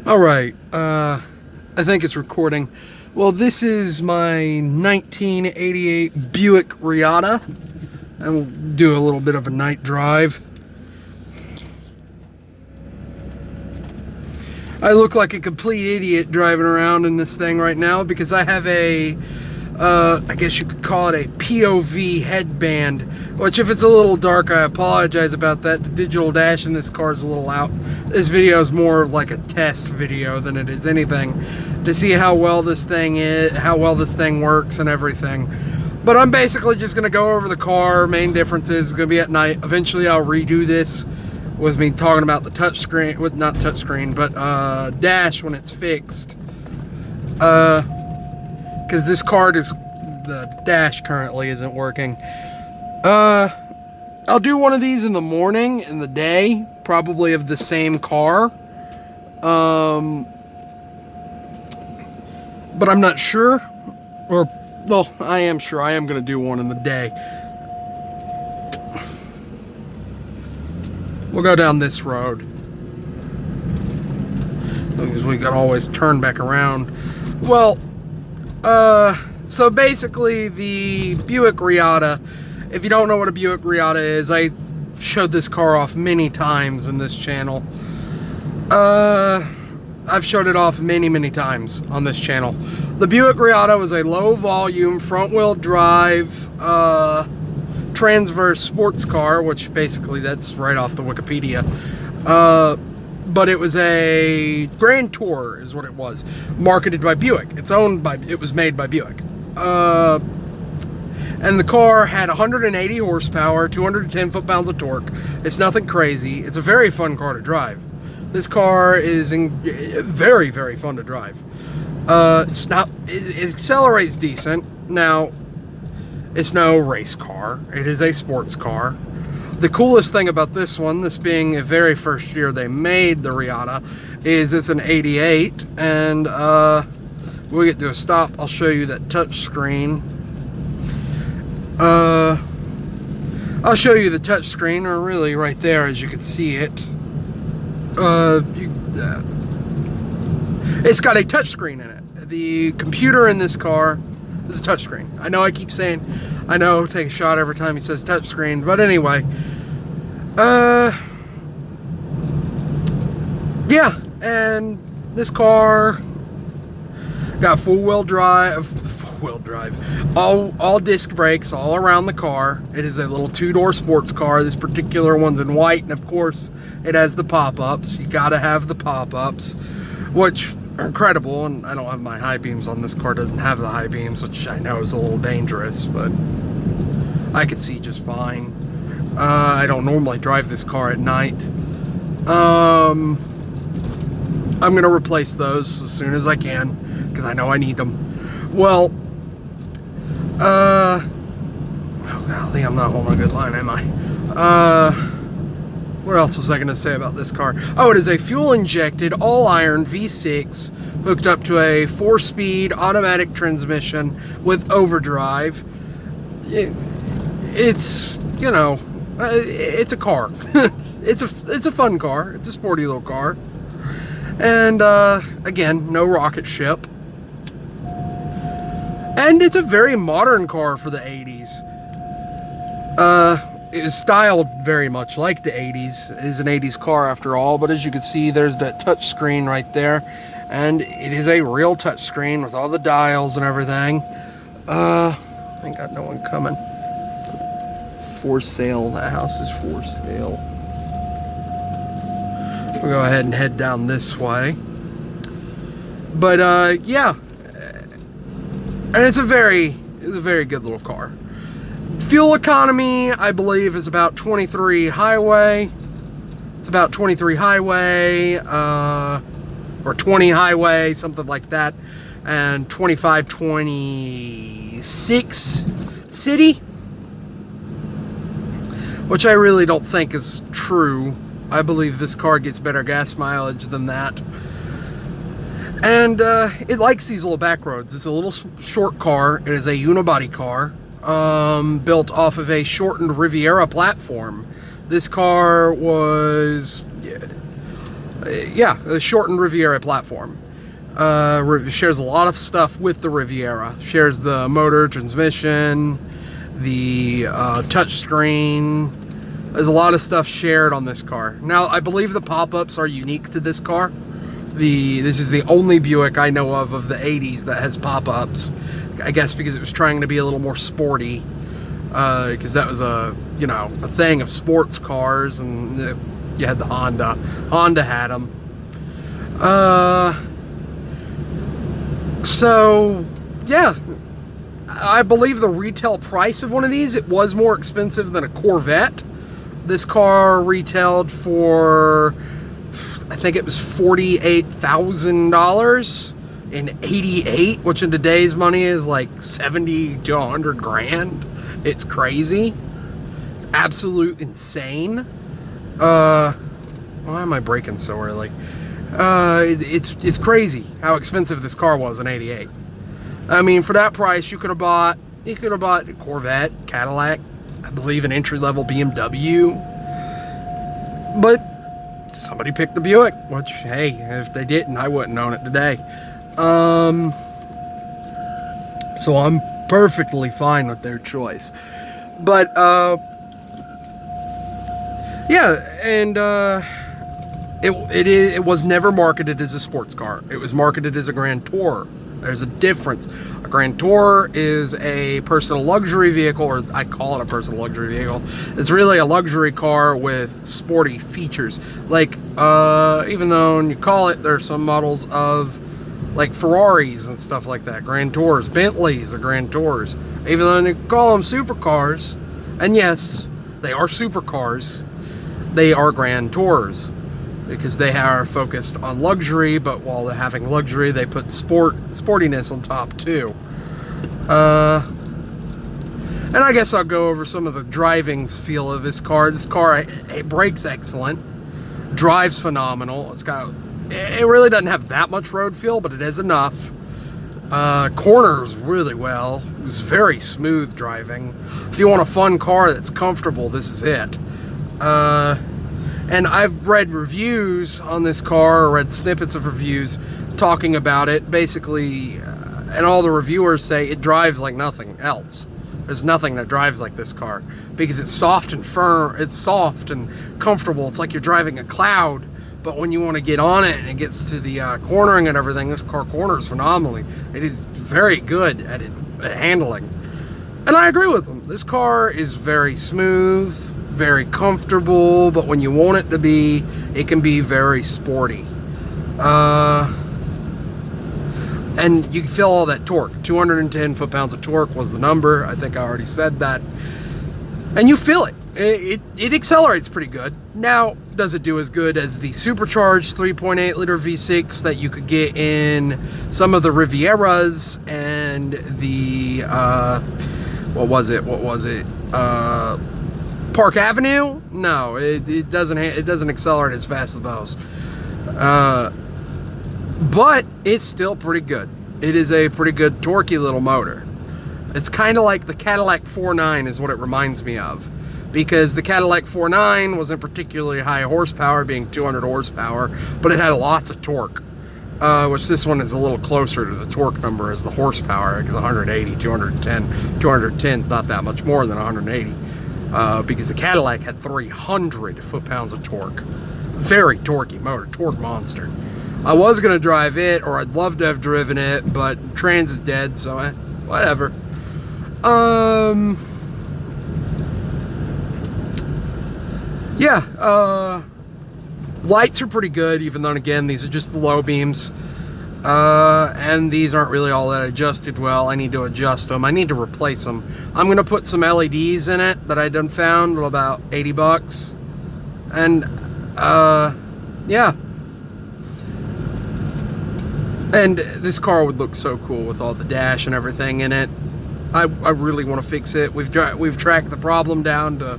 All right, I think it's recording. Well, this is my 1988 Buick Reatta. I will do a little bit of a night drive. I look like a complete idiot driving around in this thing right now because I have a, I guess you could call it a POV headband, which if it's a little dark, I apologize about that. The digital dash in this car is a little out. This video is more like a test video than it is anything to see how well this thing works and everything. But I'm basically just going to go over the car. Main difference is going to be at night. Eventually I'll redo this with me talking about the touchscreen, with not touchscreen, but dash when it's fixed. Because this car the dash currently isn't working. I'll do one of these in the morning, in the day, probably of the same car. But I'm not sure. Or, well, I am sure I am going to do one in the day. We'll go down this road, because we can always turn back around. Well, so basically the Buick Reatta, if you don't know what a Buick Reatta is, I showed this car off many times in this channel. I've showed it off many times on this channel. The Buick Reatta was a low volume front wheel drive transverse sports car, which basically that's right off the Wikipedia. But it was a Grand Tour is what it was, marketed by Buick. It was made by Buick. And the car had 180 horsepower, 210 foot-pounds of torque. It's nothing crazy. It's a very fun car to drive. This car is very fun to drive. It accelerates decent. Now, it's no race car. It is a sports car. The coolest thing about this one, this being a very first year they made the Reatta, is it's an 88, and when we get to a stop, I'll show you that touch screen. I'll show you the touch screen, or really right there, as you can see it. It's got a touch screen in it. The computer in this car is a touch screen. I know I keep saying, I know, take a shot every time he says touch screen, but anyway. Yeah, and this car got four-wheel drive, all disc brakes all around the car. It is a little two-door sports car. This particular one's in white, and of course it has the pop-ups. You gotta have the pop-ups, which are incredible. And I don't have my high beams on this car. It doesn't have the high beams, which I know is a little dangerous, but I could see just fine. I don't normally drive this car at night. I'm gonna replace those as soon as I can, because I know I need them. Well, oh golly, I'm not holding a good line, am I? What else was I going to say about this car? Oh, it is a fuel-injected, all-iron V6 hooked up to a 4-speed automatic transmission with overdrive. It's, you know, it's a car. It's a fun car. It's a sporty little car. And, again, no rocket ship. And it's a very modern car for the 80s. It is styled very much like the 80s. It is an 80s car after all, but as you can see, there's that touch screen right there. And it is a real touch screen with all the dials and everything. Ain't got no one coming. For sale. That house is for sale. We'll go ahead and head down this way. But, yeah. And it's a very good little car. Fuel economy, I believe, is about 23 highway. It's about 23 highway, or 20 highway, something like that. And 25, 26 city. Which I really don't think is true. I believe this car gets better gas mileage than that. And it likes these little back roads. It's a little short car. It is a unibody car, built off of a shortened Riviera platform. This car was Yeah, a shortened Riviera platform. Shares a lot of stuff with the Riviera. Shares the motor, transmission, the touchscreen. There's a lot of stuff shared on this car. Now, I believe the pop-ups are unique to this car. This is the only Buick I know of the 80s that has pop-ups. I guess because it was trying to be a little more sporty. Because that was a thing of sports cars, and you had the Honda. Honda had them. So, yeah. I believe the retail price of one of these, it was more expensive than a Corvette. This car retailed for, I think it was $48,000 in '88, which in today's money is like 70 to 100 grand. It's crazy. It's absolute insane. Why am I braking so early? It's crazy how expensive this car was in '88. I mean, for that price, you could have bought a Corvette, Cadillac, I believe an entry-level BMW. But somebody picked the Buick, which, hey, if they didn't, I wouldn't own it today. So I'm perfectly fine with their choice. But, yeah, and, it was never marketed as a sports car. It was marketed as a Grand Tourer. There's a difference. A Grand Tourer is a personal luxury vehicle, or I call it a personal luxury vehicle. It's really a luxury car with sporty features. Like, even though you call it, there's some models of like Ferraris and stuff like that. Grand Tours, Bentleys are Grand Tours. Even though you call them supercars, and yes, they are supercars, they are Grand Tours. Because they are focused on luxury, but while they're having luxury, they put sportiness on top too. And I guess I'll go over some of the driving feel of this car. This car, it brakes excellent, drives phenomenal. It really doesn't have that much road feel, but it is enough. Corners really well. It's very smooth driving. If you want a fun car that's comfortable, this is it. And I've read reviews on this car, or read snippets of reviews talking about it, basically, and all the reviewers say it drives like nothing else. There's nothing that drives like this car, because it's soft and firm, it's soft and comfortable. It's like you're driving a cloud, but when you want to get on it and it gets to the cornering and everything, this car corners phenomenally. It is very good at handling. And I agree with them. This car is very smooth, very comfortable, but when you want it to be, it can be very sporty. And you can feel all that torque. 210 foot-pounds of torque was the number. I think I already said that. And you feel it. It accelerates pretty good. Now, does it do as good as the supercharged 3.8 liter V6 that you could get in some of the Rivieras and the, what was it? Park Avenue? No, it doesn't accelerate as fast as those. But it's still pretty good. It is a pretty good torquey little motor. It's kind of like the Cadillac 4.9 is what it reminds me of. Because the Cadillac 4.9 wasn't particularly high horsepower, being 200 horsepower, but it had lots of torque. Which this one is a little closer to the torque number as the horsepower, because 180, 210. 210 is not that much more than 180. Because the Cadillac had 300 foot-pounds of torque. Very torquey motor, torque monster. I was going to drive it, or I'd love to have driven it, but trans is dead, so whatever. Yeah, lights are pretty good, even though, again, these are just the low beams. And these aren't really all that adjusted well. I need to adjust them. I need to replace them. I'm going to put some LEDs in it that I done found for about 80 bucks. And, yeah. And this car would look so cool with all the dash and everything in it. I really want to fix it. We've tracked the problem down to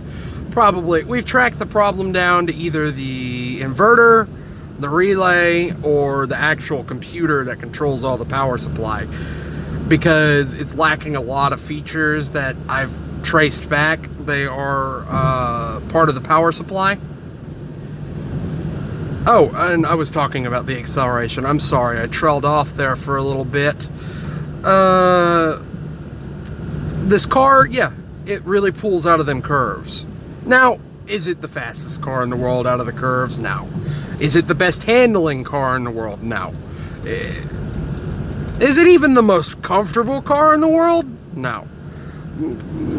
either the inverter, the relay, or the actual computer that controls all the power supply, because it's lacking a lot of features that I've traced back. They are part of the power supply. Oh, and I was talking about the acceleration. I'm sorry, I trailed off there for a little bit. This car, yeah, it really pulls out of them curves. Now, is it the fastest car in the world out of the curves? No. Is it the best handling car in the world? No. Is it even the most comfortable car in the world? No.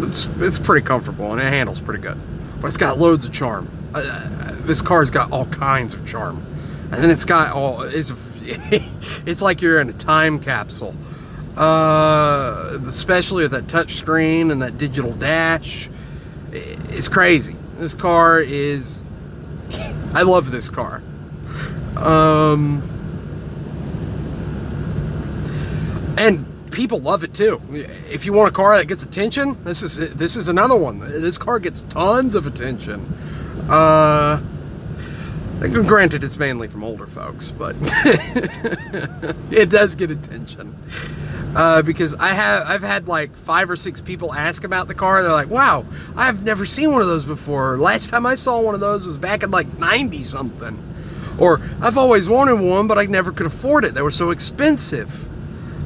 It's pretty comfortable and it handles pretty good. But it's got loads of charm. This car's got all kinds of charm. And then it's got all... It's like you're in a time capsule. Especially with that touch screen and that digital dash. It's crazy. This car is... I love this car. And people love it too. If you want a car that gets attention, this is another one. This car gets tons of attention. Granted, it's mainly from older folks, but it does get attention. Because I've had like 5 or 6 people ask about the car. They're like, wow, I've never seen one of those before. Last time I saw one of those was back in like 90 something. Or I've always wanted one, but I never could afford it. They were so expensive.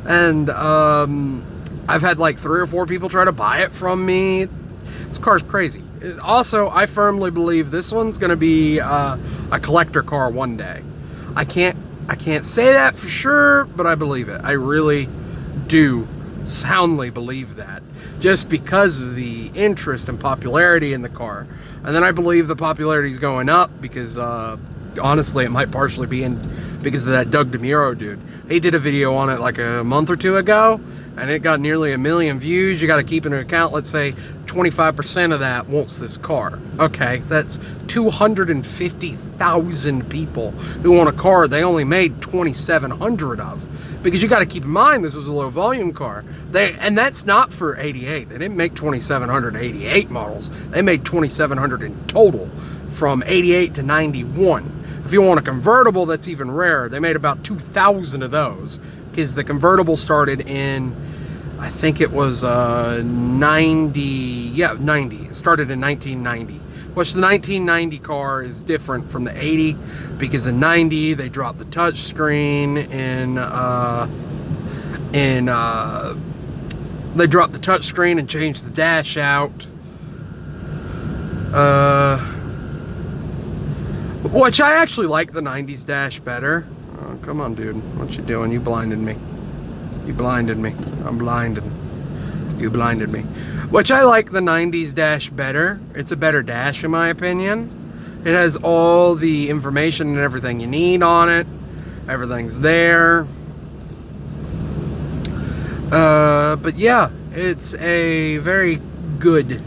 And I've had like 3 or 4 people try to buy it from me. This car's crazy. Also, I firmly believe this one's gonna be a collector car one day. I can't say that for sure, but I believe it. I really do soundly believe that, just because of the interest and popularity in the car. And then I believe the popularity is going up because honestly, it might partially be because of that Doug DeMuro dude. He did a video on it like a month or 2 ago, and it got nearly 1 million views. You got to keep into account, let's say 25% of that wants this car. Okay, that's 250,000 people who want a car they only made 2,700 of. Because you got to keep in mind, this was a low volume car. And that's not for 88. They didn't make 2,788 models. They made 2,700 in total from 88 to 91. If you want a convertible, that's even rarer. They made about 2,000 of those, because the convertible started in, I think it was 90. Yeah, 90. It started in 1990. Which the 1990 car is different from the 80, because in 90 they dropped the touch screen they dropped the touch screen and changed the dash out. Which I actually like the 90s dash better. Oh, come on, dude. What you doing? You blinded me. You blinded me. I'm blinded. You blinded me. Which I like the 90s dash better. It's a better dash in my opinion. It has all the information and everything you need on it. Everything's there. But yeah, it's a very good